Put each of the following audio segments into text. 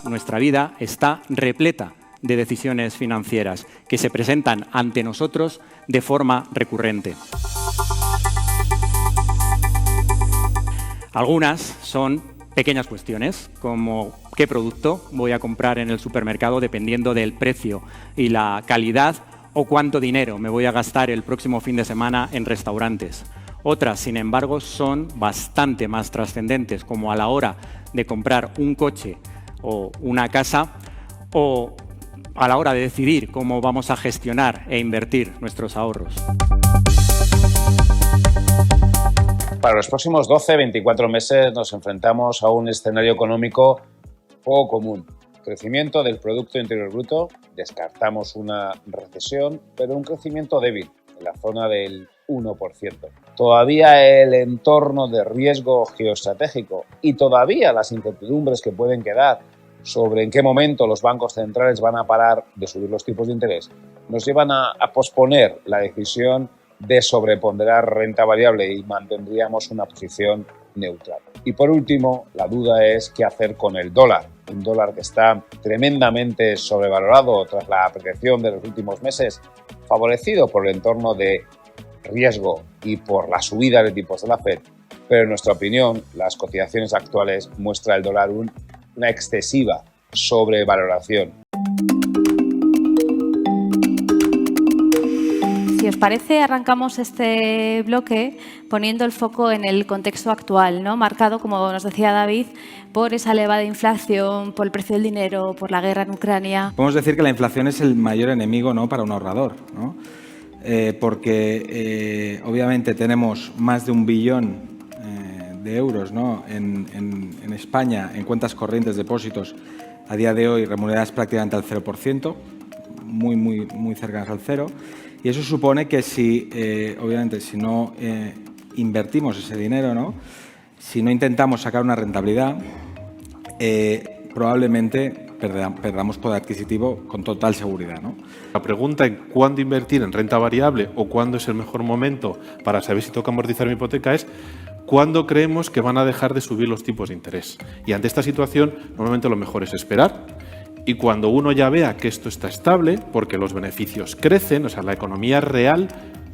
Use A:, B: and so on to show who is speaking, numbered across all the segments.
A: Nuestra vida está repleta de decisiones financieras que se presentan ante nosotros de forma recurrente. Algunas son pequeñas cuestiones, como qué producto voy a comprar en el supermercado dependiendo del precio y la calidad, o cuánto dinero me voy a gastar el próximo fin de semana en restaurantes. Otras, sin embargo, son bastante más trascendentes, como a la hora de comprar un coche o una casa, o a la hora de decidir cómo vamos a gestionar e invertir nuestros ahorros.
B: Para los próximos 12-24 meses nos enfrentamos a un escenario económico poco común. Crecimiento del Producto Interior Bruto, descartamos una recesión, pero un crecimiento débil, en la zona del 1%. Todavía el entorno de riesgo geoestratégico y todavía las incertidumbres que pueden quedar sobre en qué momento los bancos centrales van a parar de subir los tipos de interés nos llevan a posponer la decisión de sobreponderar renta variable y mantendríamos una posición neutral. Y por último, la duda es qué hacer con el dólar. Un dólar que está tremendamente sobrevalorado tras la apreciación de los últimos meses, favorecido por el entorno de riesgo y por la subida de tipos de la Fed, pero en nuestra opinión las cotizaciones actuales muestran el dólar una excesiva sobrevaloración.
C: Si os parece, arrancamos este bloque poniendo el foco en el contexto actual, ¿no? Marcado, como nos decía David, por esa elevada inflación, por el precio del dinero, por la guerra en Ucrania.
D: Podemos decir que la inflación es el mayor enemigo, ¿no?, para un ahorrador, ¿no? Porque obviamente tenemos más de 1 billón de euros, ¿no?, en España en cuentas corrientes, depósitos a día de hoy remuneradas prácticamente al 0%, muy cercanas al cero. Y eso supone que obviamente, si no invertimos ese dinero, ¿no?, si no intentamos sacar una rentabilidad, probablemente perdamos poder adquisitivo con total seguridad, ¿no?
E: La pregunta en cuándo invertir en renta variable o cuándo es el mejor momento para saber si toca amortizar mi hipoteca es cuándo creemos que van a dejar de subir los tipos de interés. Y ante esta situación, normalmente lo mejor es esperar. Y cuando uno ya vea que esto está estable, porque los beneficios crecen, o sea, la economía real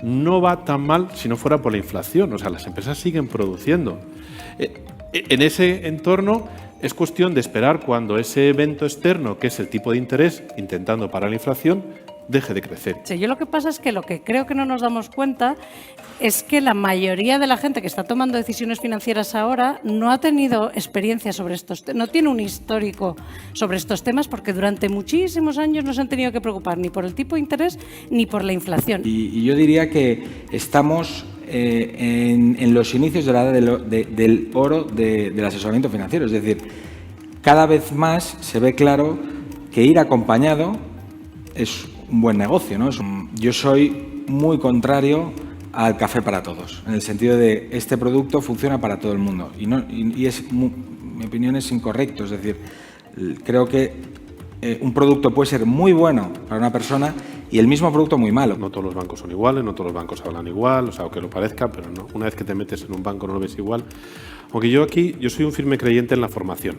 E: no va tan mal si no fuera por la inflación, o sea, las empresas siguen produciendo. En ese entorno es cuestión de esperar cuando ese evento externo, que es el tipo de interés, intentando parar la inflación, deje de crecer.
F: Sí, yo lo que pasa es que lo que creo que no nos damos cuenta es que la mayoría de la gente que está tomando decisiones financieras ahora no ha tenido experiencia sobre estos temas, no tiene un histórico sobre estos temas porque durante muchísimos años no se han tenido que preocupar ni por el tipo de interés ni por la inflación.
D: Y yo diría que estamos en los inicios de la edad del oro del asesoramiento financiero. Es decir, cada vez más se ve claro que ir acompañado es un buen negocio, ¿no? Yo soy muy contrario al café para todos, en el sentido de este producto funciona para todo el mundo mi opinión es incorrecto. Es decir, creo que un producto puede ser muy bueno para una persona y el mismo producto muy malo.
E: No todos los bancos son iguales, no todos los bancos hablan igual, o sea, aunque lo parezca, pero no. Una vez que te metes en un banco no lo ves igual. Aunque yo soy un firme creyente en la formación.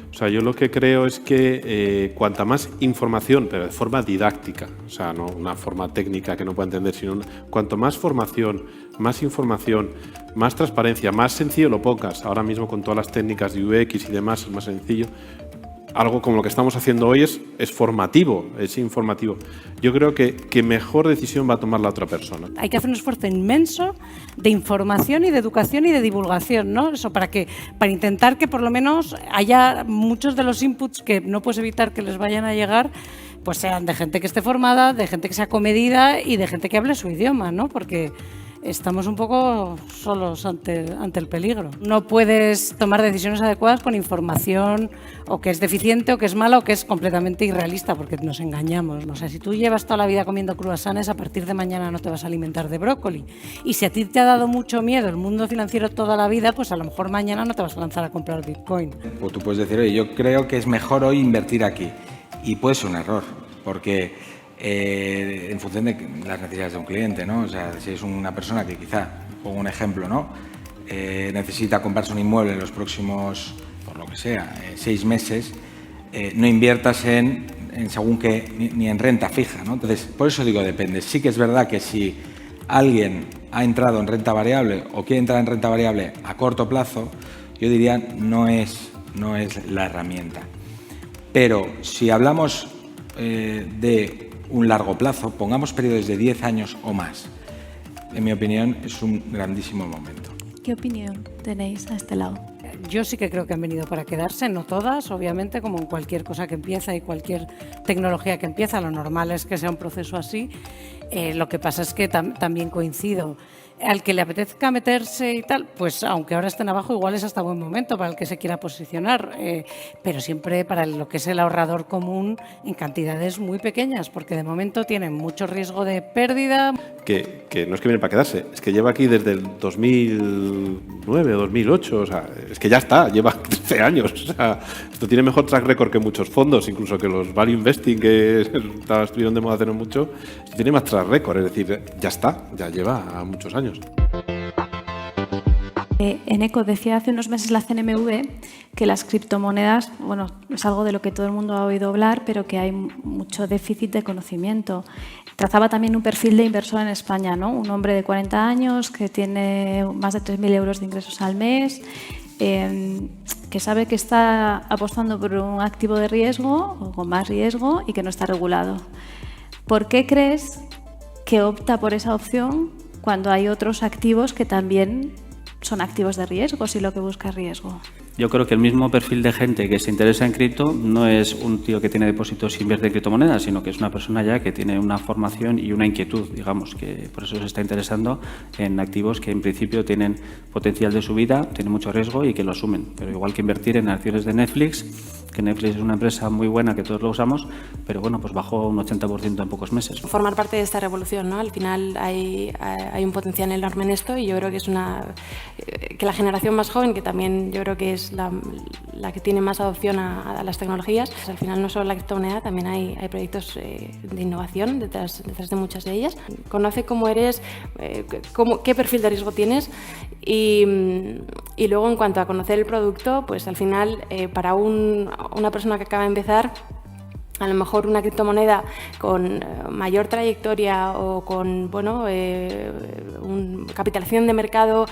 E: O sea, yo lo que creo es que cuanta más información, pero de forma didáctica, o sea, no una forma técnica que no pueda entender, sino cuanto más formación, más información, más transparencia, más sencillo lo pongas. Ahora mismo con todas las técnicas de UX y demás es más sencillo. Algo como lo que estamos haciendo hoy es formativo, es informativo. Yo creo que mejor decisión va a tomar la otra persona.
F: Hay que hacer un esfuerzo inmenso de información y de educación y de divulgación, ¿no? Eso para intentar que por lo menos haya muchos de los inputs que no puedes evitar que les vayan a llegar, pues sean de gente que esté formada, de gente que sea comedida y de gente que hable su idioma, ¿no? Porque estamos un poco solos ante el peligro. No puedes tomar decisiones adecuadas con información o que es deficiente o que es mala o que es completamente irrealista, porque nos engañamos. O sea, si tú llevas toda la vida comiendo croissants, a partir de mañana no te vas a alimentar de brócoli. Y si a ti te ha dado mucho miedo el mundo financiero toda la vida, pues a lo mejor mañana no te vas a lanzar a comprar Bitcoin.
D: Pues tú puedes decir, oye, yo creo que es mejor hoy invertir aquí. Y puede ser un error, porque en función de las necesidades de un cliente, ¿no? O sea, si es una persona que quizá, pongo un ejemplo, ¿no? Necesita comprarse un inmueble en los próximos, por lo que sea, 6 meses, no inviertas en según qué, ni en renta fija, ¿no? Entonces, por eso digo, depende. Sí que es verdad que si alguien ha entrado en renta variable o quiere entrar en renta variable a corto plazo, yo diría no es la herramienta. Pero si hablamos de un largo plazo, pongamos periodos de 10 años o más, en mi opinión es un grandísimo momento.
C: ¿Qué opinión tenéis a este lado?
F: Yo sí que creo que han venido para quedarse, no todas, obviamente, como en cualquier cosa que empieza y cualquier tecnología que empieza, lo normal es que sea un proceso así. Lo que pasa es que también coincido. Al que le apetezca meterse y tal, pues aunque ahora estén abajo, igual es hasta buen momento para el que se quiera posicionar, pero siempre para lo que es el ahorrador común en cantidades muy pequeñas, porque de momento tienen mucho riesgo de pérdida.
E: Que no es que viene para quedarse, es que lleva aquí desde el 2009 o 2008, o sea, es que ya está, lleva 13 años. O sea, esto tiene mejor track record que muchos fondos, incluso que los value investing que estuvieron de moda hace no mucho, esto tiene más track record, es decir, ya está, ya lleva muchos años.
C: Eneco, decía hace unos meses la CNMV que las criptomonedas, bueno, es algo de lo que todo el mundo ha oído hablar, pero que hay mucho déficit de conocimiento. Trazaba también un perfil de inversor en España, ¿no? Un hombre de 40 años que tiene más de 3.000 euros de ingresos al mes, que sabe que está apostando por un activo de riesgo o con más riesgo y que no está regulado. ¿Por qué crees que opta por esa opción cuando hay otros activos que también son activos de riesgo, si lo que busca es riesgo?
G: Yo creo que el mismo perfil de gente que se interesa en cripto no es un tío que tiene depósitos y invierte en criptomonedas, sino que es una persona ya que tiene una formación y una inquietud, digamos, que por eso se está interesando en activos que en principio tienen potencial de subida, tienen mucho riesgo y que lo asumen. Pero igual que invertir en acciones de Netflix, que Netflix es una empresa muy buena que todos lo usamos, pero bueno, pues bajó un 80% en pocos meses.
H: Formar parte de esta revolución, ¿no? Al final hay un potencial enorme en esto y yo creo que es que la generación más joven, que también yo creo que es la que tiene más adopción a las tecnologías, pues al final no solo la criptomoneda, también hay proyectos de innovación detrás de muchas de ellas. Conoce cómo eres, qué perfil de riesgo tienes y luego en cuanto a conocer el producto, pues al final para una persona que acaba de empezar, a lo mejor una criptomoneda con mayor trayectoria o con capitalización de mercado,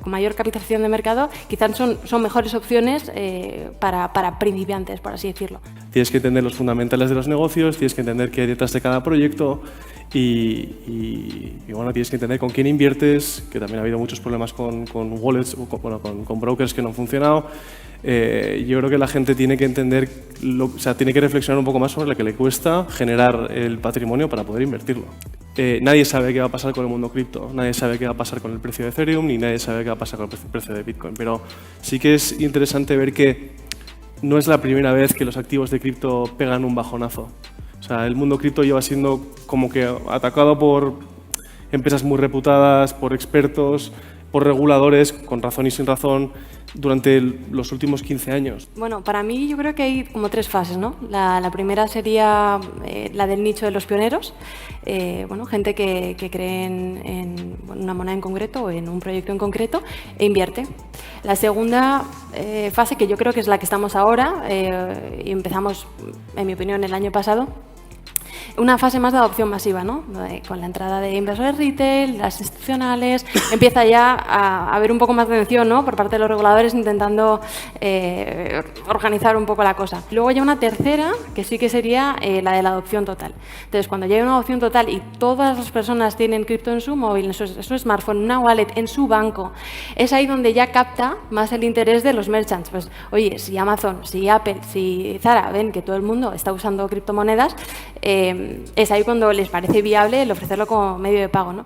H: con mayor capitalización de mercado, quizás son mejores opciones para principiantes, por así decirlo.
I: Tienes que entender los fundamentales de los negocios, tienes que entender qué hay detrás de cada proyecto y bueno, tienes que entender con quién inviertes, que también ha habido muchos problemas con wallets, con brokers que no han funcionado. Yo creo que la gente tiene que entender, tiene que reflexionar un poco más sobre lo que le cuesta generar el patrimonio para poder invertirlo. Nadie sabe qué va a pasar con el mundo cripto, nadie sabe qué va a pasar con el precio de Ethereum, ni nadie sabe qué va a pasar con el precio de Bitcoin. Pero sí que es interesante ver que no es la primera vez que los activos de cripto pegan un bajonazo. O sea, el mundo cripto lleva siendo como que atacado por empresas muy reputadas, por expertos, por reguladores, con razón y sin razón, durante los últimos 15 años.
H: Bueno, para mí yo creo que hay como 3 fases, ¿no? La primera sería la del nicho de los pioneros, gente que cree en una moneda en concreto o en un proyecto en concreto e invierte. La segunda fase, que yo creo que es la que estamos ahora, y empezamos, en mi opinión, el año pasado, una fase más de adopción masiva, ¿no? Con la entrada de inversores retail, las institucionales, empieza ya a haber un poco más de atención, ¿no? Por parte de los reguladores intentando organizar un poco la cosa. Luego ya una tercera, que sí que sería la de la adopción total. Entonces, cuando ya hay una adopción total y todas las personas tienen cripto en su móvil, en su smartphone, una wallet, en su banco, es ahí donde ya capta más el interés de los merchants. Pues, oye, si Amazon, si Apple, si Zara ven que todo el mundo está usando criptomonedas, es ahí cuando les parece viable el ofrecerlo como medio de pago, ¿no?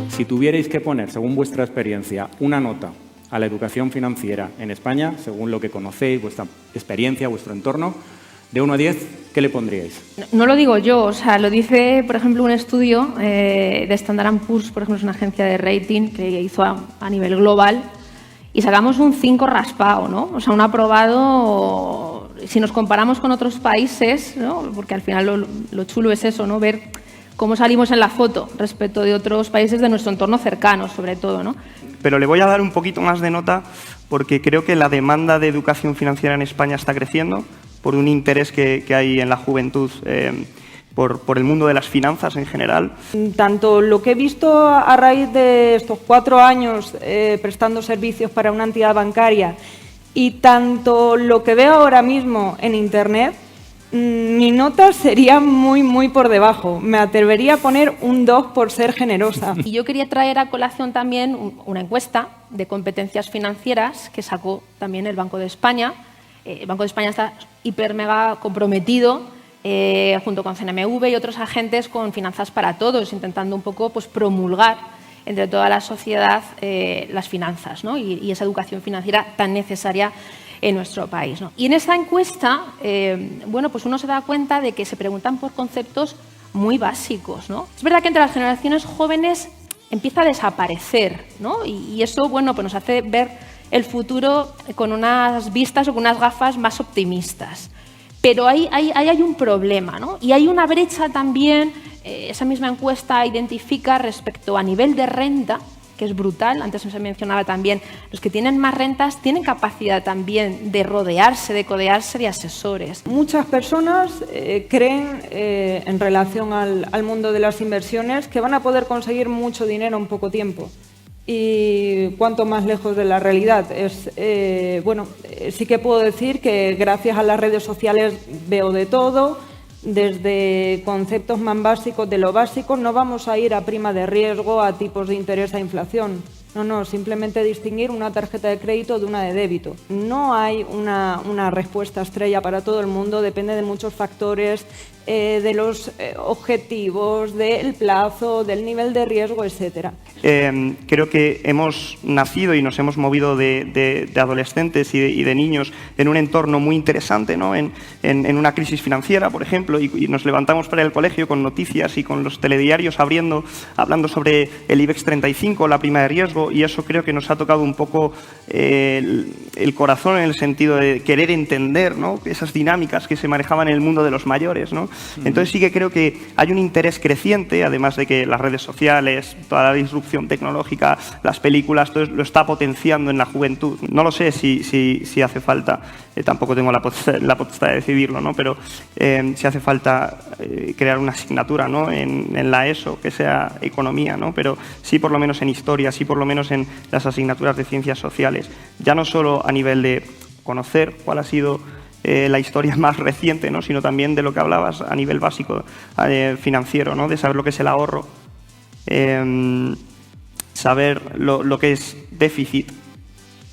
A: Si tuvierais que poner, según vuestra experiencia, una nota a la educación financiera en España, según lo que conocéis, vuestra experiencia, vuestro entorno, de 1 a 10, ¿qué le pondríais?
J: No lo digo yo, o sea, lo dice, por ejemplo, un estudio de Standard & Poor's, por ejemplo, es una agencia de rating que hizo a nivel global. y sacamos un 5 raspado, ¿no? O sea, un aprobado, si nos comparamos con otros países, ¿no? Porque al final lo chulo es eso, ¿no? Ver cómo salimos en la foto respecto de otros países de nuestro entorno cercano, sobre todo, ¿no?
K: Pero le voy a dar un poquito más de nota porque creo que la demanda de educación financiera en España está creciendo por un interés que hay en la juventud por el mundo de las finanzas en general.
L: Tanto lo que he visto a raíz de estos 4 años prestando servicios para una entidad bancaria y tanto lo que veo ahora mismo en Internet, mi nota sería muy por debajo. Me atrevería a poner un 2 por ser generosa.
J: Y yo quería traer a colación también una encuesta de competencias financieras que sacó también el Banco de España. El Banco de España está hiper mega comprometido junto con CNMV y otros agentes con Finanzas para Todos, intentando un poco pues, promulgar entre toda la sociedad las finanzas, ¿no? y esa educación financiera tan necesaria en nuestro país, ¿no? Y en esta encuesta, bueno, pues uno se da cuenta de que se preguntan por conceptos muy básicos, ¿no? Es verdad que entre las generaciones jóvenes empieza a desaparecer, ¿no? Y eso, bueno, pues nos hace ver el futuro con unas vistas o con unas gafas más optimistas. Pero ahí hay un problema, ¿no? Y hay una brecha también, esa misma encuesta identifica respecto a nivel de renta, que es brutal. Antes se mencionaba también, los que tienen más rentas tienen capacidad también de rodearse, de codearse de asesores.
L: Muchas personas creen en relación al mundo de las inversiones que van a poder conseguir mucho dinero en poco tiempo. Y cuanto más lejos de la realidad es, bueno, sí que puedo decir que gracias a las redes sociales veo de todo, desde conceptos más básicos de lo básico. No vamos a ir a prima de riesgo, a tipos de interés, a inflación. No, simplemente distinguir una tarjeta de crédito de una de débito. No hay una respuesta estrella para todo el mundo, depende de muchos factores, de los objetivos, del plazo, del nivel de riesgo, etcétera. Creo que hemos nacido y nos hemos movido de adolescentes y de niños en un entorno muy interesante, ¿no? En una crisis financiera, por ejemplo, y nos levantamos para el colegio con noticias y con los telediarios hablando sobre el IBEX 35, la prima de riesgo, y eso creo que nos ha tocado un poco el corazón en el sentido de querer entender, ¿no? Esas dinámicas que se manejaban en el mundo de los mayores, ¿no? Entonces sí que creo que hay un interés creciente, además de que las redes sociales, toda la disrupción tecnológica, las películas, todo lo está potenciando en la juventud. No lo sé si hace falta, tampoco tengo la potestad de decidirlo, ¿no? Pero si hace falta crear una asignatura, ¿no? en la ESO, que sea economía, ¿no? Pero sí por lo menos en historia, sí por lo menos en las asignaturas de ciencias sociales. Ya no solo a nivel de conocer cuál ha sido la historia más reciente, ¿no? Sino también de lo que hablabas a nivel básico financiero, ¿no? De saber lo que es el ahorro, saber lo que es déficit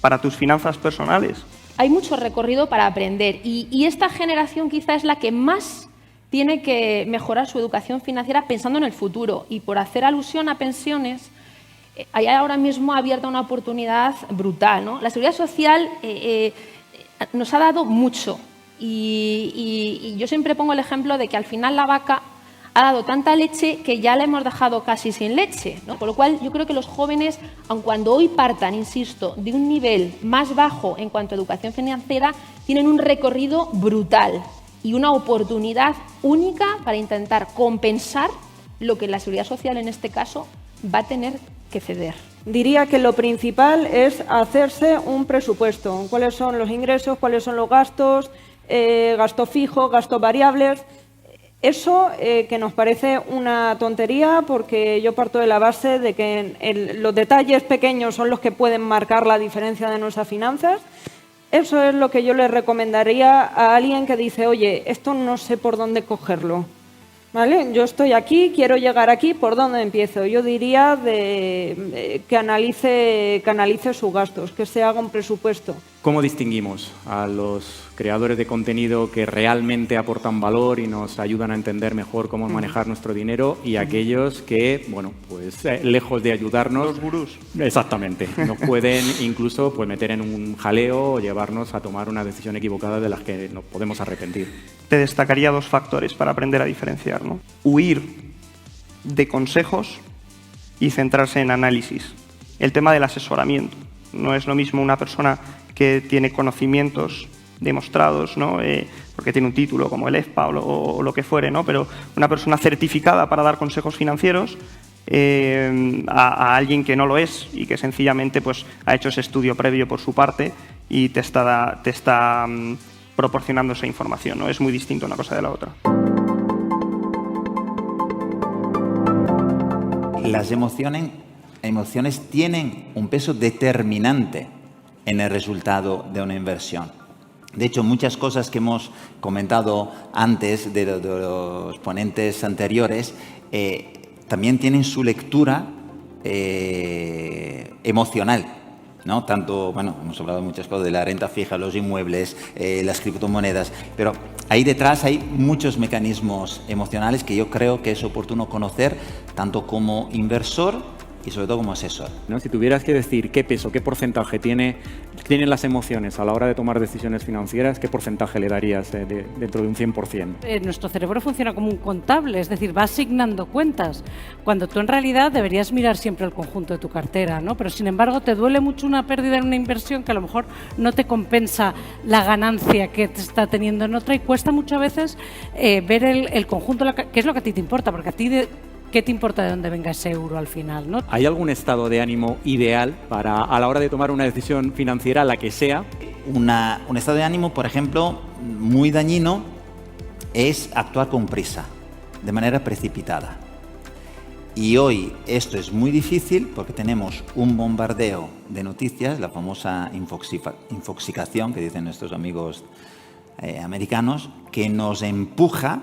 L: para tus finanzas personales.
J: Hay mucho recorrido para aprender y esta generación quizá es la que más tiene que mejorar su educación financiera pensando en el futuro. Y por hacer alusión a pensiones, hay ahora mismo abierta una oportunidad brutal, ¿no? La Seguridad Social nos ha dado mucho y yo siempre pongo el ejemplo de que al final la vaca ha dado tanta leche que ya la hemos dejado casi sin leche, ¿no? Por lo cual yo creo que los jóvenes, aun cuando hoy partan, insisto, de un nivel más bajo en cuanto a educación financiera, tienen un recorrido brutal y una oportunidad única para intentar compensar lo que la Seguridad Social en este caso va a tener que ceder.
L: Diría que lo principal es hacerse un presupuesto. ¿Cuáles son los ingresos? ¿Cuáles son los gastos? Gasto fijo, gastos variables. Eso que nos parece una tontería porque yo parto de la base de que los detalles pequeños son los que pueden marcar la diferencia de nuestras finanzas. Eso es lo que yo le recomendaría a alguien que dice, oye, esto no sé por dónde cogerlo. ¿Vale? Yo estoy aquí, quiero llegar aquí, ¿por dónde empiezo? Yo diría que analice sus gastos, que se haga un presupuesto.
A: ¿Cómo distinguimos a los creadores de contenido que realmente aportan valor y nos ayudan a entender mejor cómo manejar nuestro dinero y aquellos que, bueno, pues lejos de ayudarnos...
K: Los gurús.
A: Exactamente. Nos pueden incluso pues, meter en un jaleo o llevarnos a tomar una decisión equivocada de las que nos podemos arrepentir.
K: Te destacaría 2 factores para aprender a diferenciar, ¿no? Huir de consejos y centrarse en análisis. El tema del asesoramiento. No es lo mismo una persona que tiene conocimientos demostrados, ¿no? Porque tiene un título como el EFPA o lo que fuere, ¿no? Pero una persona certificada para dar consejos financieros a alguien que no lo es y que sencillamente pues, ha hecho ese estudio previo por su parte y te está proporcionando esa información, ¿no? Es muy distinto una cosa de la otra.
M: Las emociones tienen un peso determinante en el resultado de una inversión. De hecho, muchas cosas que hemos comentado antes de los ponentes anteriores también tienen su lectura emocional, ¿no? Tanto, bueno, hemos hablado de muchas cosas, de la renta fija, los inmuebles, las criptomonedas, pero ahí detrás hay muchos mecanismos emocionales que yo creo que es oportuno conocer, tanto como inversor y sobre todo como asesor.
A: ¿No? Si tuvieras que decir qué peso, qué porcentaje tienen las emociones a la hora de tomar decisiones financieras, ¿qué porcentaje le darías dentro de un 100%?
F: Nuestro cerebro funciona como un contable, es decir, va asignando cuentas, cuando tú en realidad deberías mirar siempre el conjunto de tu cartera, ¿no? Pero sin embargo te duele mucho una pérdida en una inversión que a lo mejor no te compensa la ganancia que te está teniendo en otra y cuesta muchas veces ver el conjunto, que es lo que a ti te importa, porque a ti ¿qué te importa de dónde venga ese euro al final, ¿no?
A: ¿Hay algún estado de ánimo ideal a la hora de tomar una decisión financiera, la que sea?
M: Un estado de ánimo, por ejemplo, muy dañino es actuar con prisa, de manera precipitada. Y hoy esto es muy difícil porque tenemos un bombardeo de noticias, la famosa infoxicación que dicen nuestros amigos americanos, que nos empuja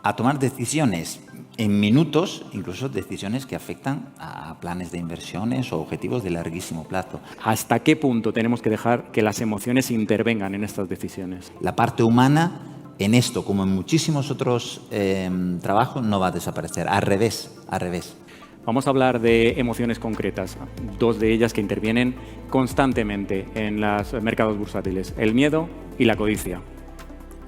M: a tomar decisiones en minutos, incluso decisiones que afectan a planes de inversiones o objetivos de larguísimo plazo.
A: ¿Hasta qué punto tenemos que dejar que las emociones intervengan en estas decisiones?
M: La parte humana en esto, como en muchísimos otros trabajos, no va a desaparecer. Al revés, al revés.
A: Vamos a hablar de emociones concretas, dos de ellas que intervienen constantemente en los mercados bursátiles, el miedo y la codicia.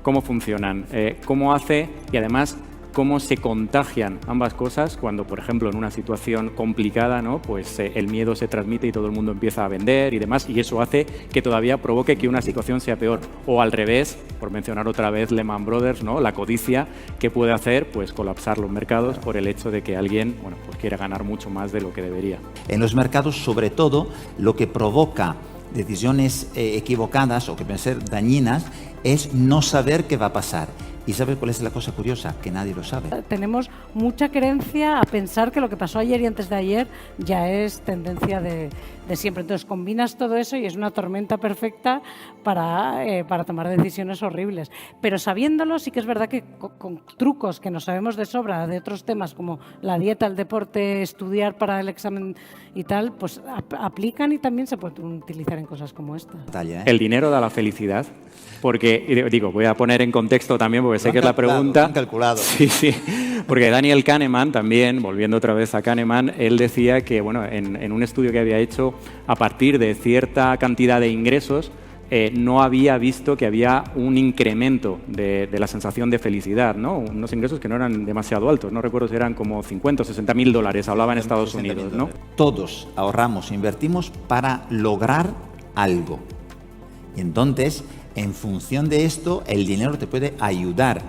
A: ¿Cómo funcionan? ¿Cómo hace? Y además, cómo se contagian ambas cosas cuando, por ejemplo, en una situación complicada, ¿no? Pues el miedo se transmite y todo el mundo empieza a vender y demás, y eso hace que todavía provoque que una situación sea peor. O al revés, por mencionar otra vez Lehman Brothers, ¿no? La codicia, que puede hacer pues colapsar los mercados por el hecho de que alguien, bueno, pues quiere ganar mucho más de lo que debería.
M: En los mercados, sobre todo, lo que provoca decisiones equivocadas o que pueden ser dañinas es no saber qué va a pasar. ¿Y sabes cuál es la cosa curiosa? Que nadie lo sabe.
F: Tenemos mucha creencia a pensar que lo que pasó ayer y antes de ayer ya es tendencia de siempre. Entonces combinas todo eso y es una tormenta perfecta para tomar decisiones horribles. Pero sabiéndolo, sí que es verdad que con trucos que no sabemos de sobra de otros temas como la dieta, el deporte, estudiar para el examen y tal, pues aplican y también se pueden utilizar en cosas como esta.
A: ¿El dinero da la felicidad? Porque, digo, voy a poner en contexto también, porque sé que es la pregunta.
M: Calculado.
A: Sí, sí. Porque Daniel Kahneman también, volviendo otra vez a Kahneman, él decía que, bueno, en un estudio que había hecho, a partir de cierta cantidad de ingresos, no había visto que había un incremento de la sensación de felicidad, ¿no? Unos ingresos que no eran demasiado altos, no recuerdo si eran como 50 o 60 mil dólares, hablaba en Estados Unidos, ¿no?
M: Todos ahorramos, invertimos para lograr algo. Y entonces, en función de esto, el dinero te puede ayudar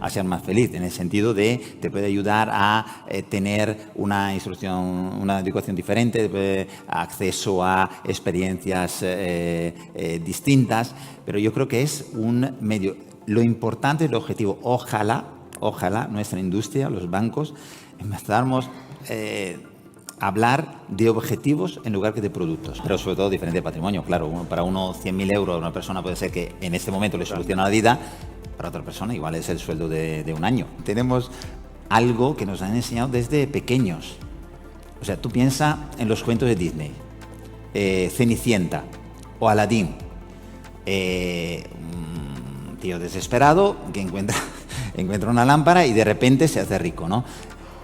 M: a ser más feliz, en el sentido de te puede ayudar a tener una instrucción, una educación diferente, acceso a experiencias distintas, pero yo creo que es un medio. Lo importante es el objetivo. Ojalá nuestra industria, los bancos, empezáramos a hablar de objetivos en lugar que de productos, pero sobre todo diferente de patrimonio. Claro, para uno 100.000 euros a una persona puede ser que en este momento le soluciona la vida, para otra persona igual es el sueldo de un año. Tenemos algo que nos han enseñado desde pequeños. O sea, tú piensa en los cuentos de Disney, Cenicienta o Aladín. Un tío desesperado que encuentra una lámpara y de repente se hace rico, ¿no?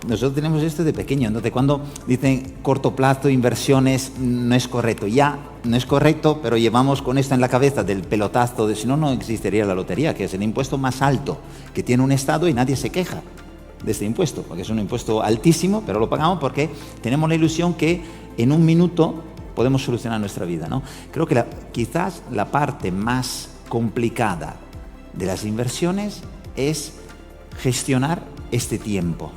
M: Nosotros tenemos esto de pequeño, entonces cuando dicen corto plazo, inversiones, no es correcto. Ya no es correcto, pero llevamos con esto en la cabeza del pelotazo de si no, no existiría la lotería, que es el impuesto más alto que tiene un Estado y nadie se queja de este impuesto, porque es un impuesto altísimo, pero lo pagamos porque tenemos la ilusión que en un minuto podemos solucionar nuestra vida, ¿no? Creo que quizás la parte más complicada de las inversiones es gestionar este tiempo.